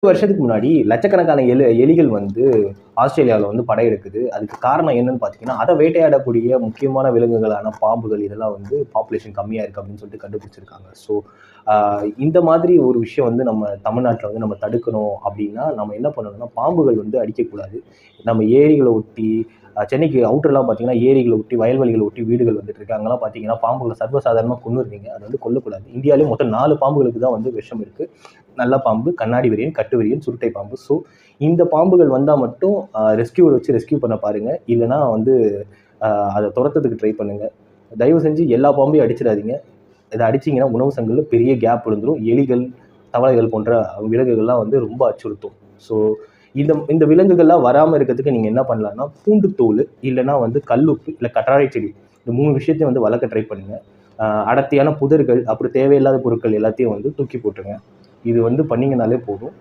வருஷத்துக்கு முன்னாடி லட்சக்கணக்கான எலிகள் வந்து ஆஸ்திரேலியாவில் வந்து படையெடுக்குது. அதுக்கு காரணம் என்னன்னு பார்த்தீங்கன்னா, அதை வேட்டையாடக்கூடிய முக்கியமான விலங்குகளான பாம்புகள் இதெல்லாம் வந்து பாப்புலேஷன் கம்மியா இருக்கு அப்படின்னு சொல்லிட்டு கண்டுபிடிச்சிருக்காங்க. ஸோ இந்த மாதிரி ஒரு விஷயம் வந்து நம்ம தமிழ்நாட்டில் வந்து நம்ம தடுக்கணும் அப்படின்னா, நம்ம என்ன பண்ணணும்னா பாம்புகள் வந்து அடிக்கக்கூடாது. நம்ம ஏரிகளை ஒட்டி சென்னைக்கு அவுட்டர்லாம் பார்த்தீங்கன்னா, ஏரிகளை ஒட்டி, வயல்வெளிகளை ஒட்டி வீடுகள் வந்துட்டு இருக்கு. அங்கெல்லாம் பார்த்தீங்கன்னா, பாம்புகளை சர்வசாதாரணமாக கொன்னுடுறீங்க. அதை வந்து கொல்லக்கூடாது. இந்தியாவிலே மொத்தம் 4 பாம்புகளுக்கு தான் வந்து விஷம் இருக்கு. நல்ல பாம்பு, கண்ணாடி விரியன், கட்டு விரியன், சுருட்டை பாம்பு. ஸோ இந்த பாம்புகள் வந்தால் மட்டும் ரெஸ்கியூவர் வச்சு ரெஸ்கியூ பண்ண பாருங்க. இல்லைனா வந்து அதை துரத்துறதுக்கு ட்ரை பண்ணுங்க. தயவு செஞ்சு எல்லா பாம்பையும் அடிச்சிடாதீங்க. இதை அடிச்சிங்கன்னா உணவு சங்கிலியில் பெரிய கேப் விழுந்துடும். எலிகள், தவளைகள் போன்ற விலங்குகள்லாம் வந்து ரொம்ப அச்சுறுத்தும். ஸோ இந்த இந்த விலங்குகள்லாம் வராமல் இருக்கிறதுக்கு நீங்கள் என்ன பண்ணலாம்னா, பூண்டு தோல் இல்லைனா வந்து கல்லுப்பு இல்லை கற்றாழை செடி, இந்த 3 விஷயத்தையும் வந்து வளர்க்க ட்ரை பண்ணுங்க. அடர்த்தியான புதர்கள், அப்புறம் தேவையில்லாத பொருட்கள் எல்லாத்தையும் வந்து தூக்கி போட்டுருங்க. இது வந்து பண்ணீங்கனாலே போதும்.